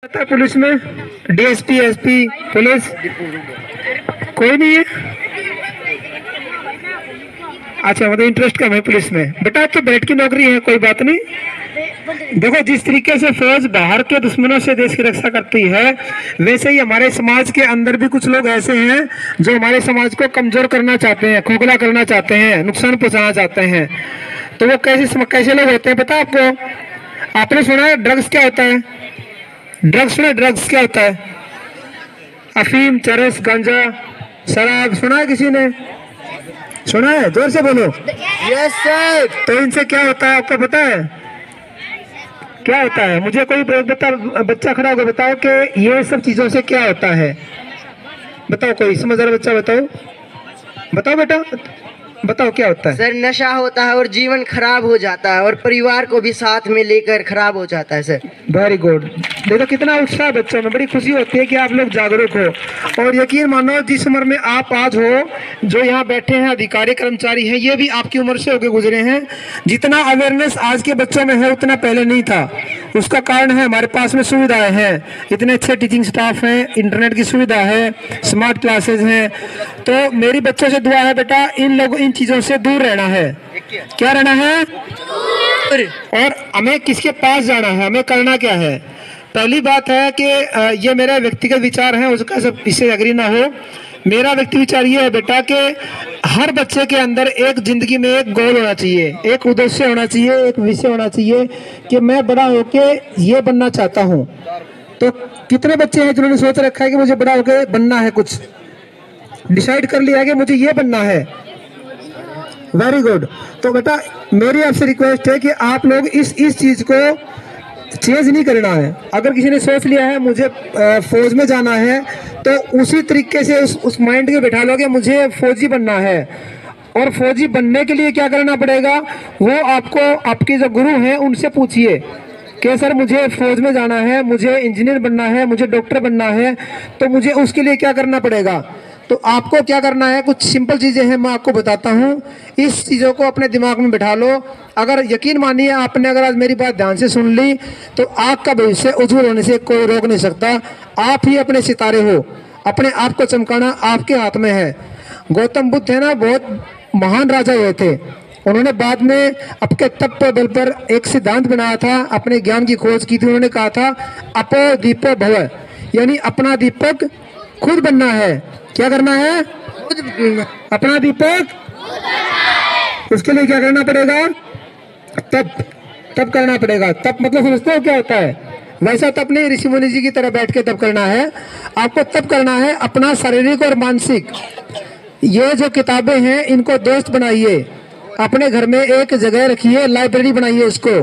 पता पुलिस में DSP SP police कोई नहीं है। अच्छा मतलब इंटरेस्ट कम है पुलिस में। बेटा अब तो बैठ की नौकरी है, कोई बात नहीं। देखो जिस तरीके से फौज बाहर के दुश्मनों से देश की रक्षा करती है, वैसे ही हमारे समाज के अंदर भी कुछ लोग ऐसे हैं जो हमारे समाज को कमजोर करना चाहते हैं, खोखला करना चाहते हैं, नुकसान पहुंचाना चाहते हैं। तो वो कैसे लोग होते हैं पता आपको? आपने सुना है ड्रग्स क्या होता है? ड्रग्स सुना? ड्रग्स क्या होता है? अफीम, चरस, गांजा, शराब सुना है किसी ने? सुना है? जोर से बोलो। Yes sir. तो इनसे क्या होता है आपको पता है? क्या होता है? मुझे कोई बच्चा खड़ा होकर बताओ कि ये सब चीजों से क्या होता है। बताओ कोई समझदार बच्चा बताओ। बताओ बेटा बताओ क्या होता है? सर नशा होता है और जीवन खराब हो जाता है और परिवार को भी साथ में लेकर खराब हो जाता है सर। Very good. देखो कितना उत्साह बच्चों में, बड़ी खुशी होती है कि आप लोग जागरूक हो। और यकीन मानो जिस उम्र में आप आज हो, जो यहाँ बैठे हैं अधिकारी कर्मचारी हैं, ये भी आपकी उम्र से होकर गुजरे हैं। जितना अवेयरनेस आज के बच्चों में है उतना पहले नहीं था। उसका कारण है हमारे पास में सुविधाएं हैं, इतने अच्छे टीचिंग स्टाफ हैं, इंटरनेट की सुविधा है, स्मार्ट क्लासेज हैं। तो मेरी बच्चों से दुआ है बेटा इन चीजों से दूर रहना है। क्या रहना है? और हमें किसके पास जाना है, हमें करना क्या है? पहली बात है कि ये मेरा व्यक्तिगत विचार है, उसका सब इससे एग्री ना हो। मेरा व्यक्ति विचार ये है बेटा कि हर बच्चे के अंदर एक जिंदगी में एक गोल होना चाहिए, एक उद्देश्य होना चाहिए, एक विषय होना चाहिए कि मैं बड़ा होके ये बनना चाहता हूँ। तो कितने बच्चे हैं जिन्होंने सोच रखा है कि मुझे बड़ा होके बनना है, कुछ डिसाइड कर लिया है कि मुझे ये बनना है? Very good. तो बेटा मेरी आपसे रिक्वेस्ट है कि आप लोग इस चीज को चेंज नहीं करना है। अगर किसी ने सोच लिया है मुझे फौज में जाना है, तो उसी तरीके से उस माइंड के बैठा लो कि मुझे फौजी बनना है। और फौजी बनने के लिए क्या करना पड़ेगा, वो आपको आपके जो गुरु हैं उनसे पूछिए कि सर मुझे फौज में जाना है, मुझे इंजीनियर बनना है, मुझे डॉक्टर बनना है, तो मुझे उसके लिए क्या करना पड़ेगा। तो आपको क्या करना है, कुछ सिंपल चीजें हैं मैं आपको बताता हूँ। इस चीजों को अपने दिमाग में बिठा लो। अगर यकीन मानिए आपने अगर आज मेरी बात ध्यान से सुन ली तो आपका भविष्य उज्जवल होने से कोई रोक नहीं सकता। आप ही अपने सितारे हो, अपने आप को चमकाना आपके हाथ में है। गौतम बुद्ध है ना, बहुत महान राजा हुए थे। उन्होंने बाद में अपने तप के बल पर एक सिद्धांत बनाया था, अपने ज्ञान की खोज की थी। उन्होंने कहा था अपो दीपो भव, यानी अपना दीपक खुद बनना है। क्या करना है? अपना दीपक। उसके लिए क्या करना पड़ेगा? तप करना पड़ेगा। तप मतलब समझते हो क्या होता है? वैसा तप नहीं ऋषि मुनि जी की तरह बैठ के तप करना है। आपको तप करना है अपना शारीरिक और मानसिक। ये जो किताबें हैं इनको दोस्त बनाइए, अपने घर में एक जगह रखिए, लाइब्रेरी बनाइए उसको।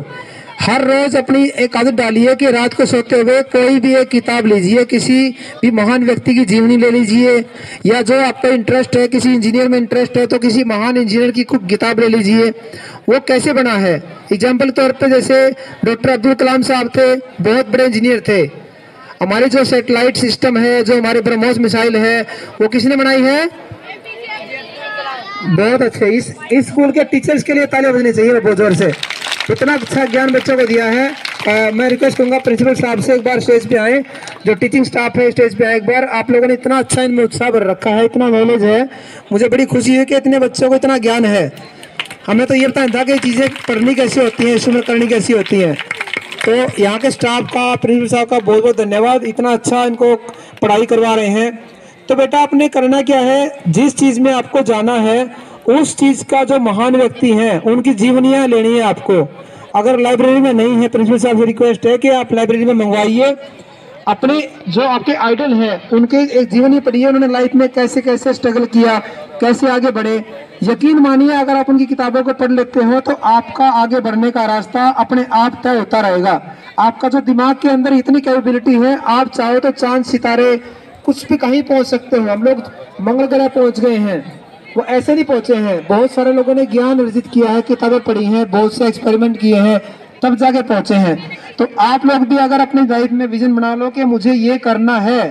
हर रोज अपनी एक आदत डालिए कि रात को सोते हुए कोई भी एक किताब लीजिए, किसी भी महान व्यक्ति की जीवनी ले लीजिए, या जो आपको इंटरेस्ट है, किसी इंजीनियर में इंटरेस्ट है तो किसी महान इंजीनियर की कुछ किताब ले लीजिए। वो कैसे बना है, एग्जाम्पल के तौर पे जैसे डॉक्टर अब्दुल कलाम साहब थे, बहुत बड़े इंजीनियर थे। हमारी जो सैटेलाइट सिस्टम है, जो हमारे ब्रह्मोस मिसाइल है, वो किसने बनाई है? बहुत अच्छे। इस स्कूल के टीचर्स के लिए तालियां बजनी चाहिए बहुत जोर से। इतना अच्छा ज्ञान बच्चों को दिया है। मैं रिक्वेस्ट करूंगा प्रिंसिपल साहब से एक बार स्टेज पे आए, जो टीचिंग स्टाफ है स्टेज पे आए एक बार। आप लोगों ने इतना अच्छा इनमें उत्साह भर रखा है, इतना नॉलेज है, मुझे बड़ी खुशी है कि इतने बच्चों को इतना ज्ञान है। हमें तो ये पता था कि चीज़ें पढ़नी कैसी होती हैं, इसमें करनी कैसी होती हैं। तो यहाँ के स्टाफ का, प्रिंसिपल साहब का बहुत बहुत धन्यवाद, इतना अच्छा इनको पढ़ाई करवा रहे हैं। तो बेटा आपने करना क्या है, जिस चीज़ में आपको जाना है उस चीज का जो महान व्यक्ति हैं उनकी जीवनियां लेनी है आपको। अगर लाइब्रेरी में नहीं है, प्रिंसिपल साहब से रिक्वेस्ट है कि आप लाइब्रेरी में मंगवाइए, अपने जो आपके आइडल हैं उनके एक जीवनी पढ़िए, उन्होंने लाइफ में कैसे कैसे स्ट्रगल किया, कैसे आगे बढ़े। यकीन मानिए अगर आप उनकी किताबों को पढ़ लेते हो तो आपका आगे बढ़ने का रास्ता अपने आप तय होता रहेगा। आपका जो दिमाग के अंदर इतनी कैपेबिलिटी है, आप चाहो तो चांद सितारे कुछ भी कहीं पहुंच सकते हो। हम लोग मंगल ग्रह पहुंच गए हैं, वो ऐसे नहीं पहुंचे हैं। बहुत सारे लोगों ने ज्ञान अर्जित किया है, किताबें पढ़ी हैं, बहुत से एक्सपेरिमेंट किए हैं, तब जाके पहुंचे हैं। तो आप लोग भी अगर अपनी लाइफ में विजन बना लो कि मुझे ये करना है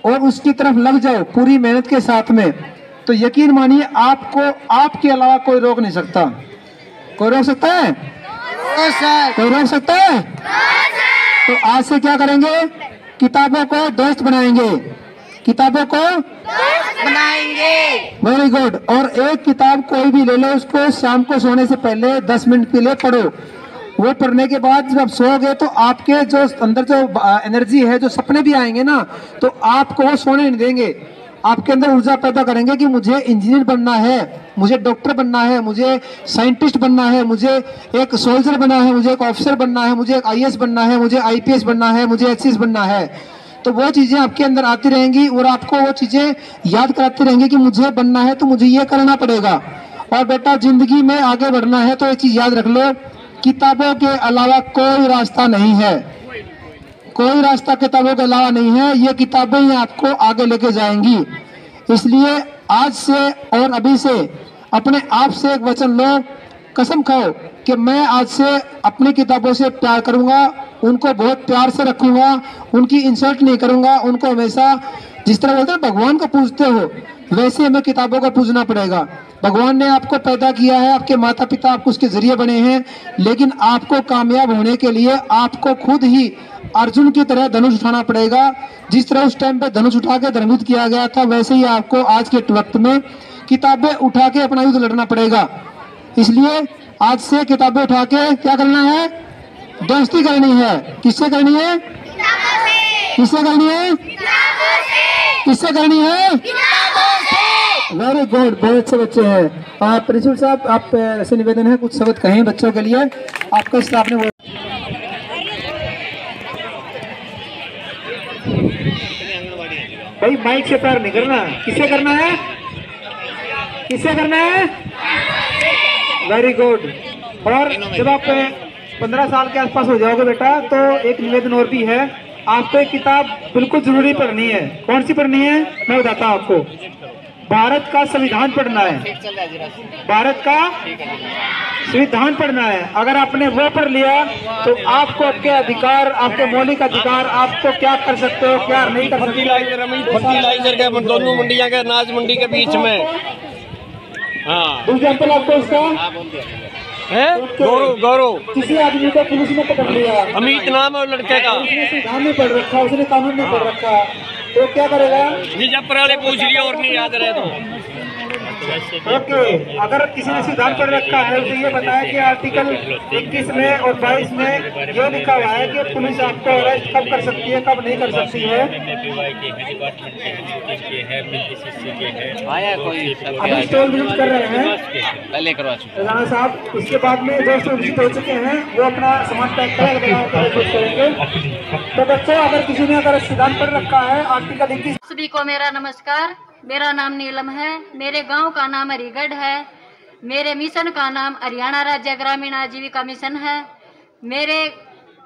और उसकी तरफ लग जाओ पूरी मेहनत के साथ में, तो यकीन मानिए आपको आपके अलावा कोई रोक नहीं सकता। कोई रोक सकता है? कोई रोक सकता है? तो आज से क्या करेंगे, किताबों को दोस्त बनाएंगे, किताबों को बनाएंगे। Very good. और एक किताब कोई भी ले लो, उसको शाम को सोने से पहले 10 मिनट के लिए पढ़ो। वो पढ़ने के बाद जब सोओगे तो आपके जो अंदर जो एनर्जी है, जो सपने भी आएंगे ना, तो आपको वो सोने नहीं देंगे, आपके अंदर ऊर्जा पैदा करेंगे कि मुझे इंजीनियर बनना है, मुझे डॉक्टर बनना है, मुझे साइंटिस्ट बनना है, मुझे एक सोल्जर बनना है, मुझे एक ऑफिसर बनना है, मुझे एक आईएएस बनना है, मुझे आईपीएस बनना है, मुझे एचसीएस बनना है। तो वो चीजें आपके अंदर आती रहेंगी और आपको वो चीजें याद कराती रहेंगी कि मुझे बनना है तो मुझे ये करना पड़ेगा। और बेटा जिंदगी में आगे बढ़ना है तो ये चीज याद रख लो, किताबों के अलावा कोई रास्ता नहीं है, कोई रास्ता किताबों के अलावा नहीं है। ये किताबें ही आपको आगे लेके जाएंगी। इसलिए आज से और अभी से अपने आप से एक वचन लो, कसम खाओ कि मैं आज से अपनी किताबों से प्यार करूंगा, उनको बहुत प्यार से रखूंगा, उनकी इंसल्ट नहीं करूंगा, उनको हमेशा जिस तरह बोलते हैं भगवान को पूजते हो वैसे हमें किताबों को पूजना पड़ेगा। भगवान ने आपको पैदा किया है, आपके माता पिता आपको उसके जरिए बने हैं, लेकिन आपको कामयाब होने के लिए आपको खुद ही अर्जुन की तरह धनुष उठाना पड़ेगा। जिस तरह उस टाइम पे धनुष उठा के धनुष किया गया था, वैसे ही आपको आज के वक्त में किताबें उठा के अपना युद्ध लड़ना पड़ेगा। इसलिए आज से किताबें उठा के क्या करना है, दोस्ती करनी है। किससे करनी है, किससे करनी है, किससे करनी है, वेरी गुड, बहुत अच्छे बच्चे हैं। प्रिंसिपल साहब आप ऐसे निवेदन है कुछ शब्द कहें बच्चों के लिए, आपका स्टाफ ने भाई माइक से प्यार नहीं करना, किससे करना है, किससे करना है, वेरी गुड। और जब आप 15 साल के आसपास हो जाओगे बेटा तो एक निवेदन और भी है, आपको एक किताब बिल्कुल जरूरी पढ़नी है। कौन सी पढ़नी है, मैं बताता हूँ आपको, भारत का संविधान पढ़ना है, भारत का संविधान पढ़ना है। अगर आपने वो पढ़ लिया तो आपको आपके अधिकार, आपके मौलिक अधिकार, आपको क्या कर सकते हो क्या नहीं कर सकते। फर्टिलाइजर के दोनों मंडियां के अनाज मंडी के बीच में, हाँ एग्जाम्पल आपको इसका है, गौरव गौरव किसी आदमी को पुलिस ने पकड़ लिया, अमित नाम है उस लड़के का, उसने संविधान नहीं पढ़ रखा, उसने कानून नहीं पढ़ रखा, तो क्या करेगा, जी जब पराले पूछ लिया और नहीं याद रहे तो ओके। अगर किसी ने संविधान पढ़ रखा है तो ये बताया कि आर्टिकल 21 में और 22 में ये लिखा हुआ है कि पुलिस आपको अरेस्ट कब कर सकती है कब नहीं कर सकती है। अभी स्टॉल विजिट कर रहे हैं राणा साहब, उसके बाद में जो स्टॉल विजिट हो चुके हैं वो अपना सामान पैक करेंगे। तो बच्चों अगर किसी ने अगर संविधान पढ़ रखा है आर्टिकल 21। सभी को मेरा नमस्कार, मेरा नाम नीलम है, मेरे गांव का नाम हरिगढ़ है, मेरे मिशन का नाम हरियाणा राज्य ग्रामीण आजीविका मिशन है। मेरे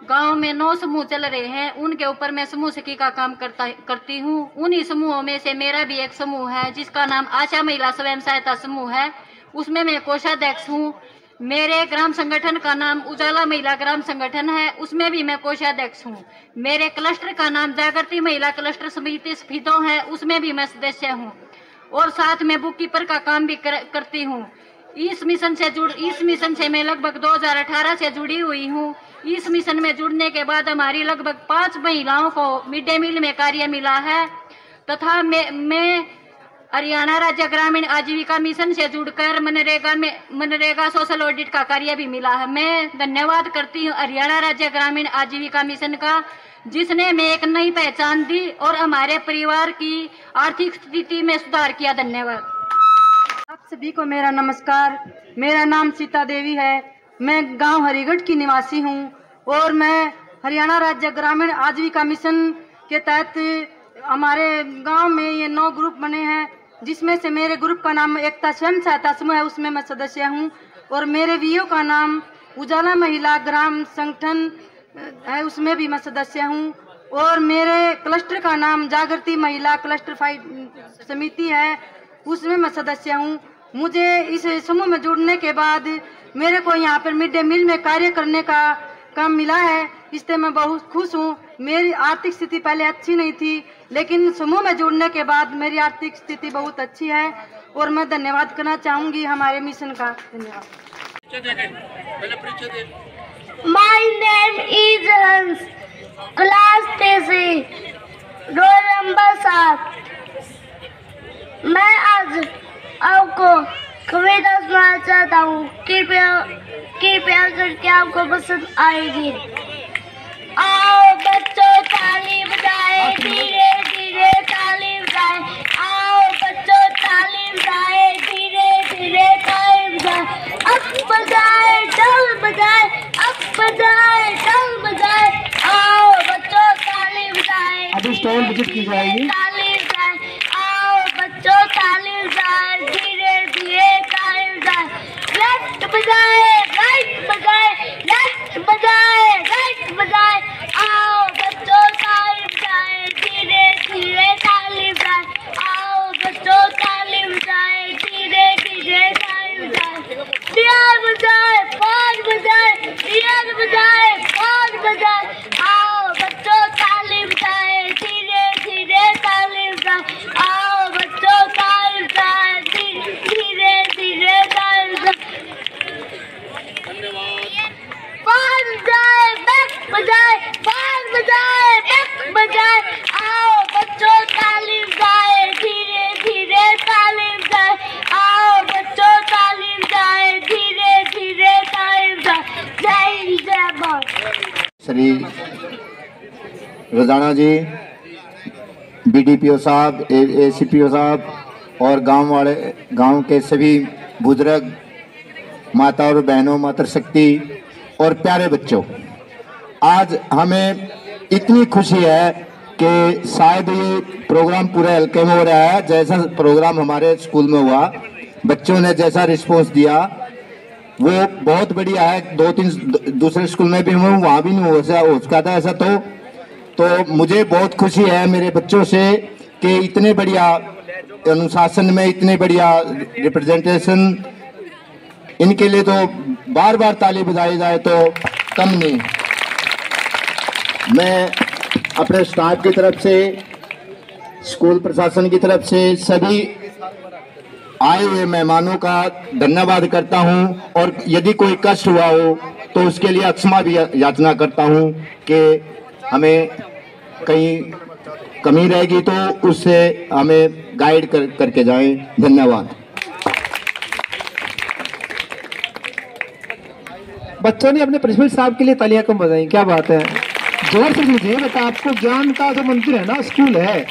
गांव में 9 समूह चल रहे हैं, उनके ऊपर मैं समूह सखी का काम करती हूँ। उन्हीं समूहों में से मेरा भी एक समूह है जिसका नाम आशा महिला स्वयं सहायता समूह है, उसमें मैं कोषाध्यक्ष हूँ। मेरे ग्राम संगठन का नाम उजाला महिला ग्राम संगठन है, उसमें भी मैं कोषाध्यक्ष हूँ। मेरे क्लस्टर का नाम जागृति महिला क्लस्टर समिति स्फीतों है, उसमें भी मैं सदस्य हूँ। और साथ में बुक कीपर का काम भी करती हूँ। इस मिशन से मैं लगभग 2018 से जुड़ी हुई हूँ। इस मिशन में जुड़ने के बाद हमारी लगभग 5 महिलाओं को मिड डे मील में कार्य मिला है तथा मैं हरियाणा राज्य ग्रामीण आजीविका मिशन से जुड़कर मनरेगा सोशल ऑडिट का कार्य भी मिला है। मैं धन्यवाद करती हूँ हरियाणा राज्य ग्रामीण आजीविका मिशन का, जिसने में एक नई पहचान दी और हमारे परिवार की आर्थिक स्थिति में सुधार किया। धन्यवाद। आप सभी को मेरा नमस्कार, मेरा नाम सीता देवी है, मैं गांव हरिगढ़ की निवासी हूं और मैं हरियाणा राज्य ग्रामीण आजीविका मिशन के तहत हमारे गांव में ये 9 ग्रुप बने हैं, जिसमें से मेरे ग्रुप का नाम एकता स्वयं सहायता समूह है, उसमें मैं सदस्य हूं। और मेरे वीओ का नाम उजाला महिला ग्राम संगठन है, उसमें भी मैं सदस्य हूं। और मेरे क्लस्टर का नाम जागृति महिला क्लस्टर समिति है, उसमें मैं सदस्य हूं। मुझे इस समूह में जुड़ने के बाद मेरे को यहाँ पर मिड डे मील में कार्य करने का काम मिला है, इससे मैं बहुत खुश हूँ। मेरी आर्थिक स्थिति पहले अच्छी नहीं थी, लेकिन समूह में जुड़ने के बाद मेरी आर्थिक स्थिति बहुत अच्छी है और मैं धन्यवाद करना चाहूँगी हमारे मिशन का। धन्यवाद। My name is Hans. Class तीसरी, रोल नंबर 7। मैं आज आपको कविता सुनाना चाहता हूँ। कृपया करके आपको पसंद आएगी। आओ बच्चों ताली बजाए, धीरे धीरे ताली बजाए। आओ बच्चों ताली बजाए, धीरे धीरे ताली बजाए। अब बजाए ढोल बजाए, अब बजाए ढोल बजाए। आओ बच्चों ताली बजाए, अभी स्टॉल विजिट की जाएगी। ताली बजाए। आओ बच्चों ताली बजाए, धीरे धीरे ताली बजाए। लेफ्ट बजाए, राइट बजाए, लेफ्ट बजाए, राइट बजाए। आओ बच्चों ताली बजाए, धीरे धीरे ताली बजाए। आओ बच्चों ताली बजाए, धीरे धीरे ताली बजाए। डियर बजाए, पाँच बजाए, डियर बजाए, पाँच बजाए। आओ बच्चों ताली बजाए, धीरे धीरे ताली बजाए। आओ बच्चों ताली बजाए, धीरे धीरे ताली बजाए। पाँच बजाए, बैक बजाए, पाँच बजाए, बैक बजाए। आओ बच्चों ताली बजाए, धीरे धीरे ताली बजाए। आओ बच्चों ताली बजाए, धीरे धीरे ताली बजाए। जय हिंद, जय भारत। श्री रोजाना जी, बीडीपीओ साहब, एसीपीओ साहब और गांव के सभी बुजुर्ग, माता और बहनों, मातृशक्ति और प्यारे बच्चों, आज हमें इतनी खुशी है कि शायद ये प्रोग्राम पूरे हल्के में हो रहा है। जैसा प्रोग्राम हमारे स्कूल में हुआ, बच्चों ने जैसा रिस्पॉन्स दिया वो बहुत बढ़िया है। 2-3 दूसरे स्कूल में भी हूँ, वहाँ भी नहीं हो सका था ऐसा। तो मुझे बहुत खुशी है मेरे बच्चों से कि इतने बढ़िया अनुशासन में इतने बढ़िया रिप्रेजेंटेशन, इनके लिए तो बार बार ताली बजाई जाए तो कम नहीं। मैं अपने स्टाफ की तरफ से, स्कूल प्रशासन की तरफ से सभी आए हुए मेहमानों का धन्यवाद करता हूं, और यदि कोई कष्ट हुआ हो तो उसके लिए क्षमा भी याचना करता हूं कि हमें कहीं कमी रहेगी तो उससे हमें गाइड करके जाएं। धन्यवाद। बच्चों ने अपने प्रिंसिपल साहब के लिए तालियां कम बजाई, क्या बात है। जोर से मुझे बता, आपको ज्ञान का जो मंदिर है ना, स्कूल है,